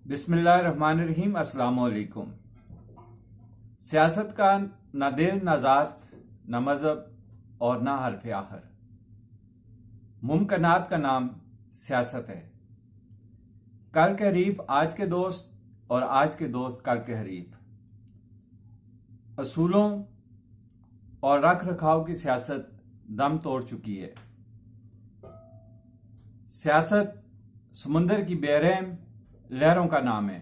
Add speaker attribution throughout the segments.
Speaker 1: बिस्मिल्लाहिर्रहमानिर्रहीम। अस्सलाम वालेकुम। सियासत का न दिल न ज़ात न मज़हब और न हर्फ आखिर। मुमकिनात का नाम सियासत है। कल के हरीफ आज के दोस्त और आज के दोस्त कल के हरीफ। असूलों और रख रखाव की सियासत दम तोड़ चुकी है। सियासत समुंदर की बेरहम लहरों का नाम है।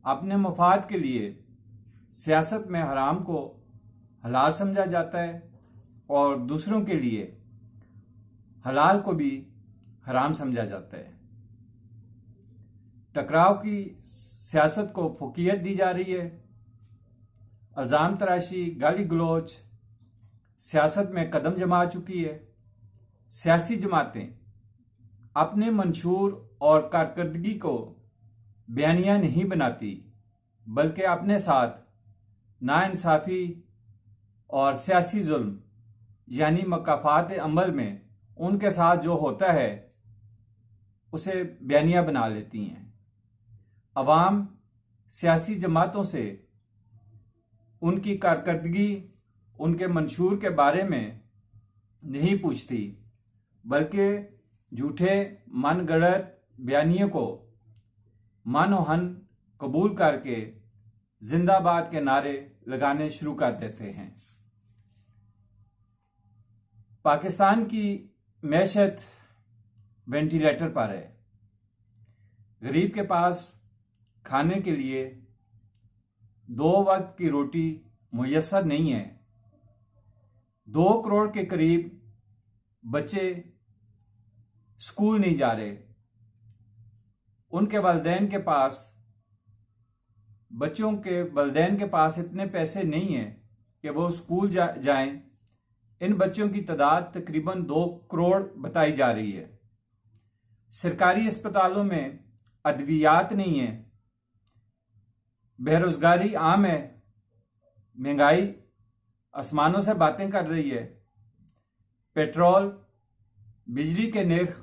Speaker 1: अपने मफाद के लिए सियासत में हराम को हलाल समझा जाता है और दूसरों के लिए हलाल को भी हराम समझा जाता है। टकराव की सियासत को फुकीयत दी जा रही है। इल्ज़ाम तराशी, गाली गलोच सियासत में कदम जमा चुकी है। सियासी जमातें अपने मंशूर और कारकर्दगी को बयानिया नहीं बनाती, बल्कि अपने साथ नाइंसाफ़ी और सियासी जुल्म यानी मकाफात अमल में उनके साथ जो होता है उसे बयानिया बना लेती हैं। अवाम सियासी जमातों से उनकी कारकर्दगी, उनके मंशूर के बारे में नहीं पूछती, बल्कि झूठे मन गढ़त बयानियों को मानोहन कबूल करके जिंदाबाद के नारे लगाने शुरू कर देते हैं। पाकिस्तान की मैशत वेंटिलेटर पर है। गरीब के पास खाने के लिए 2 वक्त की रोटी मुयस्सर नहीं है। 2 करोड़ के करीब बच्चे स्कूल नहीं जा रहे। उनके वालिदैन के पास, बच्चों के वालिदैन के पास इतने पैसे नहीं हैं कि वो स्कूल जाएं। इन बच्चों की तादाद तकरीबन 2 करोड़ बताई जा रही है। सरकारी अस्पतालों में अद्वियात नहीं है। बेरोजगारी आम है। महंगाई आसमानों से बातें कर रही है। पेट्रोल, बिजली के निर्ख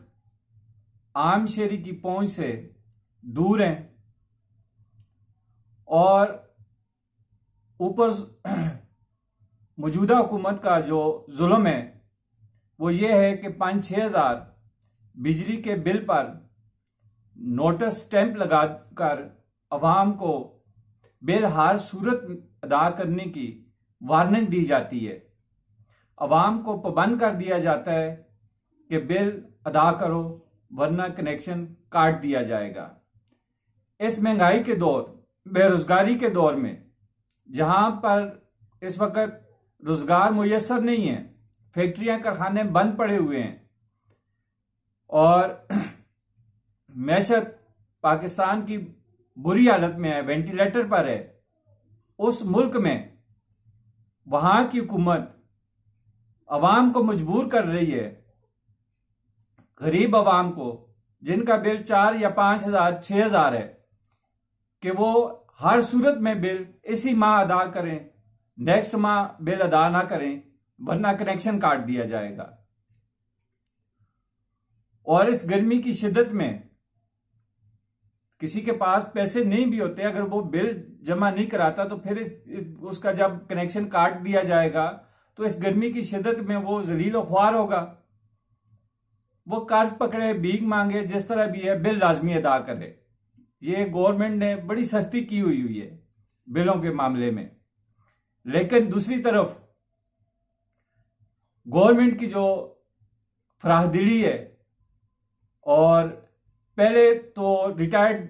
Speaker 1: आम शहरी की पहुंच से दूर हैं और ऊपर मौजूदा हुकूमत का जो जुल्म है वो ये है कि 5-6 हज़ार बिजली के बिल पर नोटिस स्टैंप लगाकर अवाम को बिल हर सूरत अदा करने की वार्निंग दी जाती है। अवाम को पाबंद कर दिया जाता है कि बिल अदा करो वरना कनेक्शन काट दिया जाएगा। इस महंगाई के दौर, बेरोजगारी के दौर में, जहां पर इस वक्त रोजगार मुयस्सर नहीं है, फैक्ट्रियां कारखाने बंद पड़े हुए हैं और मैशत पाकिस्तान की बुरी हालत में है, वेंटिलेटर पर है, उस मुल्क में वहां की हुकूमत अवाम को मजबूर कर रही है, गरीब अवाम को जिनका बिल 4 या 5 हज़ार 6 हज़ार है, कि वो हर सूरत में बिल इसी माह अदा करें, नेक्स्ट माह बिल अदा ना करें वरना कनेक्शन काट दिया जाएगा। और इस गर्मी की शिद्दत में किसी के पास पैसे नहीं भी होते, अगर वो बिल जमा नहीं कराता तो फिर उसका जब कनेक्शन काट दिया जाएगा तो इस गर्मी की शिद्दत में वो जलील और ख्वार होगा। वो कर्ज पकड़े, भीख मांगे, जिस तरह भी है बिल लाजमी अदा करे। ये गवर्नमेंट ने बड़ी सख्ती की हुई है बिलों के मामले में। लेकिन दूसरी तरफ गवर्नमेंट की जो फराहदिली है, और पहले तो रिटायर्ड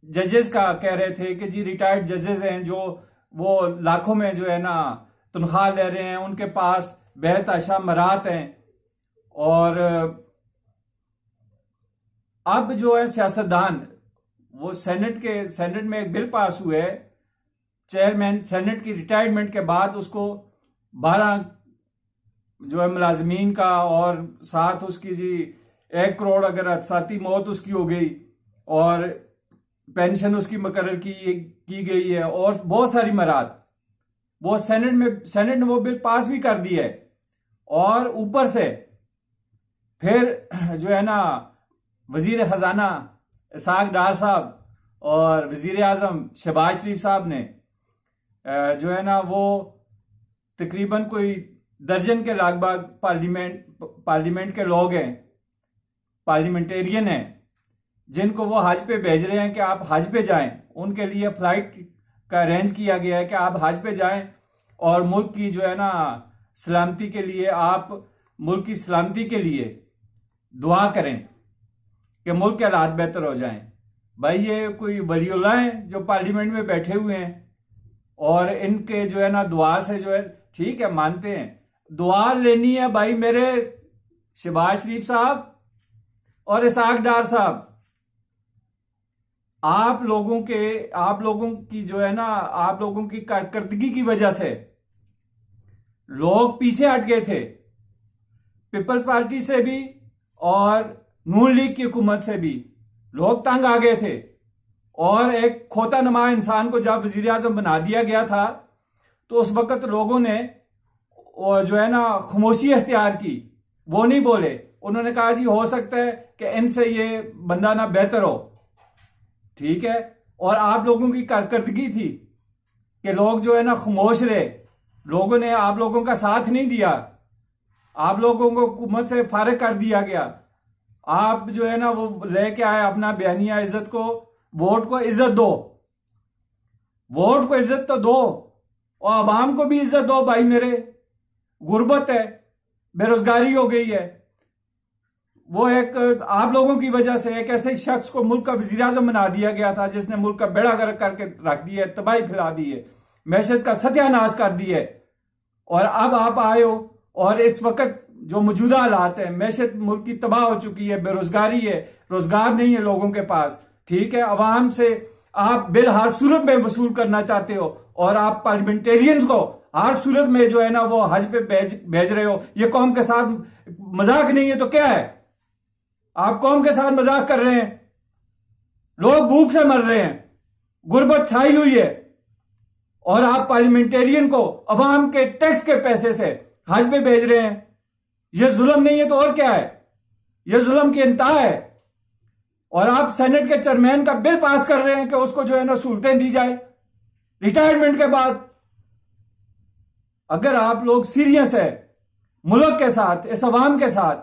Speaker 1: जजेस का कह रहे थे कि जी रिटायर्ड जजेस हैं जो वो लाखों में जो है ना तनख्वाह ले रहे हैं, उनके पास बेहताशा मरात हैं। और अब जो है सियासतदान, वो सेनेट में एक बिल पास हुआ है, चेयरमैन सेनेट की रिटायरमेंट के बाद उसको 12 जो है मुलाजमीन का, और साथ उसकी जी 1 करोड़ अगर अफसाती मौत उसकी हो गई और पेंशन उसकी मुकर्रर की गई है और बहुत सारी मरात, वो सेनेट ने वो बिल पास भी कर दिया है। और ऊपर से फिर जो है ना वजीर खजाना इसहाक डार साहब और वजीर आजम शहबाज शरीफ साहब ने जो है ना वो तकरीबन कोई दर्जन के लगभग पार्लियामेंट के लोग हैं, पार्लियामेंटेरियन हैं, जिनको वो हज पे भेज रहे हैं कि आप हज पे जाएं। उनके लिए फ्लाइट का अरेंज किया गया है कि आप हज पे जाएं और मुल्क की जो है ना सलामती के लिए, आप मुल्क की सलामती के लिए दुआ करें कि मुल्क के हालात बेहतर हो जाएं। भाई ये कोई वलीउल्लाह हैं जो पार्लियामेंट में बैठे हुए हैं और इनके जो है ना दुआ से जो है, ठीक है मानते हैं, दुआ लेनी है भाई मेरे शहबाज शरीफ साहब और इसहाक डार साहब। आप लोगों की जो है ना, आप लोगों की कारकर्दगी की वजह से लोग पीछे हट गए थे, पीपल्स पार्टी से भी और नून लीग की हुकूमत से भी लोग तंग आ गए थे। और एक खोता नुमा इंसान को जब वजीर आजम बना दिया गया था तो उस वक्त लोगों ने जो है ना खामोशी अख्तियार की, वो नहीं बोले। उन्होंने कहा जी हो सकता है कि इनसे ये बंदा ना बेहतर हो, ठीक है। और आप लोगों की कारकर्दगी थी कि लोग जो है ना खामोश रहे, लोगों ने आप लोगों का साथ नहीं दिया, आप लोगों को हुकूमत से फारिग कर दिया गया। आप जो है ना वो लेके आए अपना बयानिया इज्जत को, वोट को इज्जत दो, वोट को इज्जत तो दो और आवाम को भी इज्जत दो भाई मेरे। गुर्बत है, बेरोजगारी हो गई है, वो एक आप लोगों की वजह से एक ऐसे शख्स को मुल्क का वजीर आजम बना दिया गया था जिसने मुल्क का बेड़ा गर्क करके रख दिया है, तबाही फैला दी है, मैशत का सत्यानाश कर दी है। और अब आप आए हो और इस वक्त जो मौजूदा हालात है, मैशत मुल्क की तबाह हो चुकी है, बेरोजगारी है, रोजगार नहीं है लोगों के पास, ठीक है। अवाम से आप बिल हर सूरत में वसूल करना चाहते हो और आप पार्लियामेंटेरियंस को हर सूरत में जो है ना वो हज पे भेज रहे हो। ये कौम के साथ मजाक नहीं है तो क्या है? आप कौम के साथ मजाक कर रहे हैं। लोग भूख से मर रहे हैं, गुर्बत छाई हुई है और आप पार्लियामेंटेरियन को अवाम के टैक्स के पैसे से हज पे भेज रहे हैं। यह जुल्म नहीं है तो और क्या है? यह जुल्म की इंतहा है। और आप सेनेट के चेयरमैन का बिल पास कर रहे हैं कि उसको जो है ना सहूलतें दी जाए रिटायरमेंट के बाद। अगर आप लोग सीरियस है मुल्क के साथ, इस अवाम के साथ,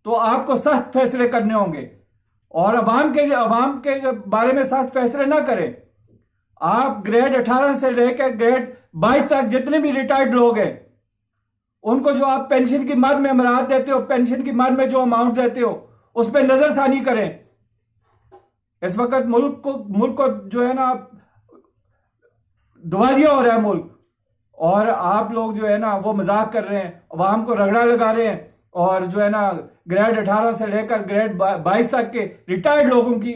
Speaker 1: तो आपको सख्त फैसले करने होंगे और अवाम के बारे में सख्त फैसले ना करें। आप ग्रेड 18 से लेकर ग्रेड 22 तक जितने भी रिटायर्ड लोग हैं उनको जो आप पेंशन की मद में अमरात देते हो, पेंशन की मद में जो अमाउंट देते हो, उस पर नजरसानी करें। इस वक्त मुल्क को जो है ना दिवालिया हो रहा है मुल्क, और आप लोग जो है ना वो मजाक कर रहे हैं, अवाम को रगड़ा लगा रहे हैं और जो है ना ग्रेड 18 से लेकर ग्रेड 22 तक के रिटायर्ड लोगों की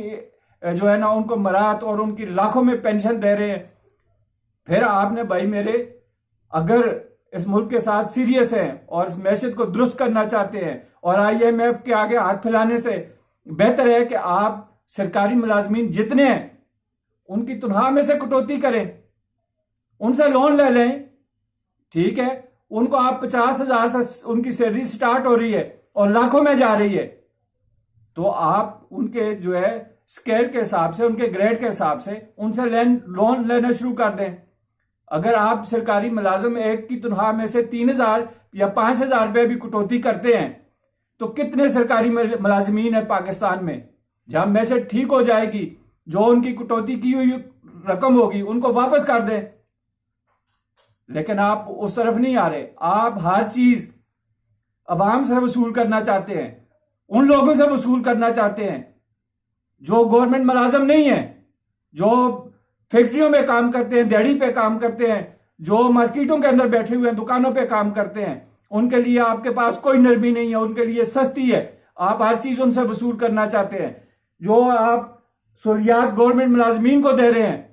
Speaker 1: जो है ना उनको मरात और उनकी लाखों में पेंशन दे रहे हैं। फिर आपने भाई मेरे, अगर इस मुल्क के साथ सीरियस हैं और इस मैशत को दुरुस्त करना चाहते हैं और IMF के आगे हाथ फैलाने से बेहतर है कि आप सरकारी मुलाजमीन जितने हैं उनकी तनख्वाह में से कटौती करें, उनसे लोन ले लें, ठीक है। उनको आप 50,000 से उनकी सैलरी स्टार्ट हो रही है और लाखों में जा रही है, तो आप उनके जो है स्केल के हिसाब से, उनके ग्रेड के हिसाब से उनसे लोन लेना शुरू कर दें। अगर आप सरकारी मुलाजिम एक की तनख्वाह में से 3,000 या 5,000 रुपये भी कटौती करते हैं तो कितने सरकारी मुलाजिमीन है पाकिस्तान में? जब मैशत ठीक हो जाएगी, जो उनकी कटौती की हुई रकम होगी उनको वापस कर दें। लेकिन आप उस तरफ नहीं आ रहे। आप हर चीज अवाम से वसूल करना चाहते हैं, उन लोगों से वसूल करना चाहते हैं जो गवर्नमेंट मुलाजिम नहीं है, जो फैक्ट्रियों में काम करते हैं, दिहाड़ी पे काम करते हैं, जो मार्केटों के अंदर बैठे हुए हैं, दुकानों पे काम करते हैं। उनके लिए आपके पास कोई नरमी नहीं है, उनके लिए सख्ती है। आप हर चीज उनसे वसूल करना चाहते हैं। जो आप सहूलियात गवर्नमेंट मुलाजमीन को दे रहे हैं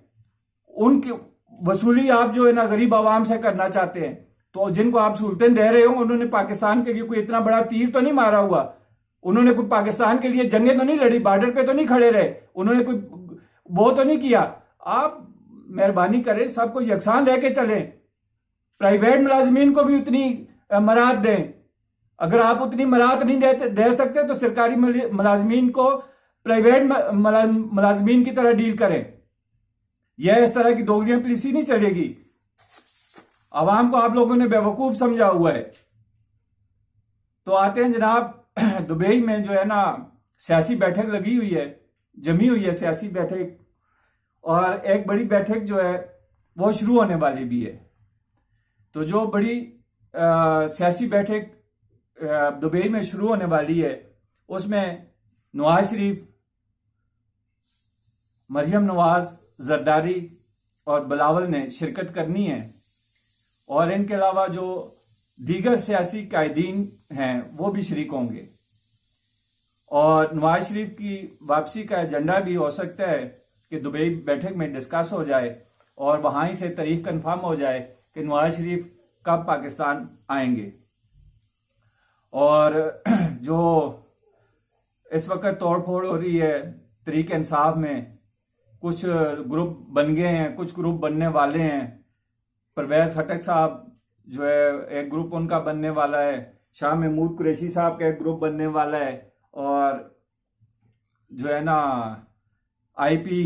Speaker 1: उनकी वसूली आप जो है ना गरीब आवाम से करना चाहते हैं। तो जिनको आप सहूलतें दे रहे हो उन्होंने पाकिस्तान के लिए कोई इतना बड़ा तीर तो नहीं मारा हुआ, उन्होंने कोई पाकिस्तान के लिए जंगें तो नहीं लड़ी, बॉर्डर पे तो नहीं खड़े रहे, उन्होंने कोई वो तो नहीं किया। आप मेहरबानी करें, सबको यकसान लेके चलें, प्राइवेट मुलाजमीन को भी उतनी मराहत दें। अगर आप उतनी मराहत नहीं दे सकते तो सरकारी मुलाजमीन को प्राइवेट मुलाजमीन की तरह डील करें। यह इस तरह की दोगलियां पॉलिसी नहीं चलेगी। आवाम को आप लोगों ने बेवकूफ समझा हुआ है। तो आते हैं जनाब, दुबई में जो है ना सियासी बैठक लगी हुई है, जमी हुई है सियासी बैठक, और एक बड़ी बैठक जो है वो शुरू होने वाली भी है। तो जो बड़ी सियासी बैठक दुबई में शुरू होने वाली है उसमें नवाज शरीफ, मरियम नवाज, जरदारी और बिलावल ने शिरकत करनी है, और इनके अलावा जो दीगर सियासी कायदीन हैं वो भी शरीक होंगे। और नवाज शरीफ की वापसी का एजेंडा भी हो सकता है कि दुबई बैठक में डिस्कस हो जाए और वहां ही से तारीख कंफर्म हो जाए कि नवाज शरीफ कब पाकिस्तान आएंगे। और जो इस वक्त तोड़ फोड़ हो रही है तहरीक इंसाफ में, कुछ ग्रुप बन गए हैं, कुछ ग्रुप बनने वाले हैं। परवेज खटक साहब जो है एक ग्रुप उनका बनने वाला है, शाह महमूद कुरैशी साहब का एक ग्रुप बनने वाला है, और जो है ना आईपी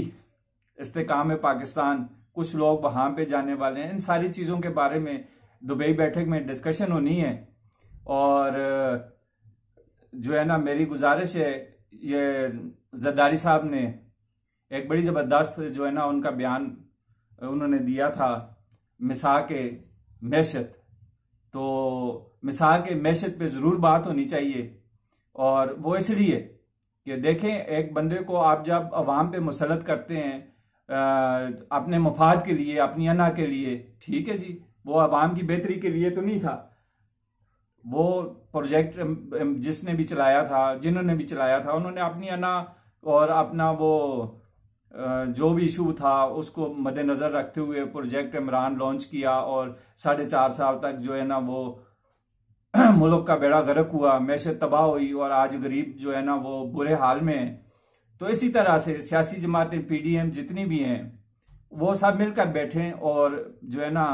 Speaker 1: इस्तेकाम पाकिस्तान, कुछ लोग वहां पे जाने वाले हैं। इन सारी चीज़ों के बारे में दुबई बैठक में डिस्कशन होनी है। और जो है ना मेरी गुजारिश है, ये जरदारी साहब ने एक बड़ी ज़बरदस्त जो है ना उनका बयान उन्होंने दिया था, मिसाक मैशत। तो मिसाक मैशत पे ज़रूर बात होनी चाहिए। और वो इसलिए कि देखें, एक बंदे को आप जब अवाम पे मुसलत करते हैं अपने मफाद के लिए, अपनी अना के लिए, ठीक है जी, वो अवाम की बेहतरी के लिए तो नहीं था। वो प्रोजेक्ट जिसने भी चलाया था, जिन्होंने भी चलाया था, उन्होंने अपनी अना और अपना वो जो भी इशू था उसको मद्देनज़र रखते हुए प्रोजेक्ट इमरान लॉन्च किया, और 4.5 साल तक जो है ना वो मुल्क का बेड़ा गर्क हुआ, मैशत तबाह हुई, और आज गरीब जो है ना वो बुरे हाल में है। तो इसी तरह से सियासी जमातें, पीडीएम जितनी भी हैं, वो सब मिलकर बैठें और जो है ना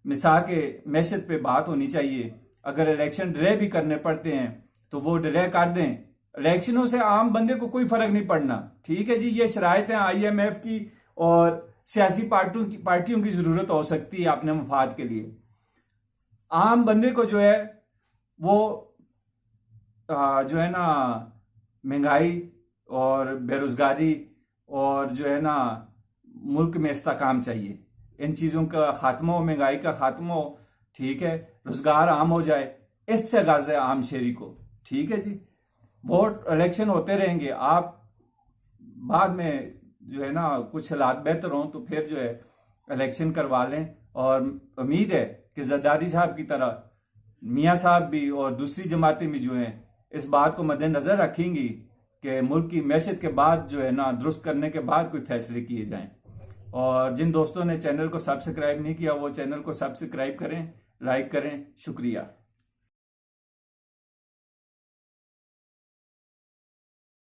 Speaker 1: मिसाक मैशत पे बात होनी चाहिए। अगर इलेक्शन डिले भी करने पड़ते हैं तो वो डिले कर दें। इलेक्शनों से आम बंदे को कोई फर्क नहीं पड़ना, ठीक है जी। ये शराइत हैं IMF की, और सियासी पार्टियों की जरूरत हो सकती है अपने मफाद के लिए। आम बंदे को जो है वो जो है ना महंगाई और बेरोजगारी और जो है ना मुल्क में इस्तेकाम चाहिए। इन चीज़ों का खात्मा हो, महंगाई का खात्मा हो, ठीक है, रोजगार आम हो जाए, इससे गर्ज है आम शहरी को, ठीक है जी। वोट इलेक्शन होते रहेंगे, आप बाद में जो है ना कुछ हालात बेहतर हों तो फिर जो है इलेक्शन करवा लें। और उम्मीद है कि जरदारी साहब की तरह मियाँ साहब भी और दूसरी जमातें भी जो हैं इस बात को मद्देनजर रखेंगी कि मुल्क की मैशत के बाद जो है ना दुरुस्त करने के बाद कोई फैसले किए जाएं। और जिन दोस्तों ने चैनल को सब्सक्राइब नहीं किया वो चैनल को सब्सक्राइब करें, लाइक करें। शुक्रिया।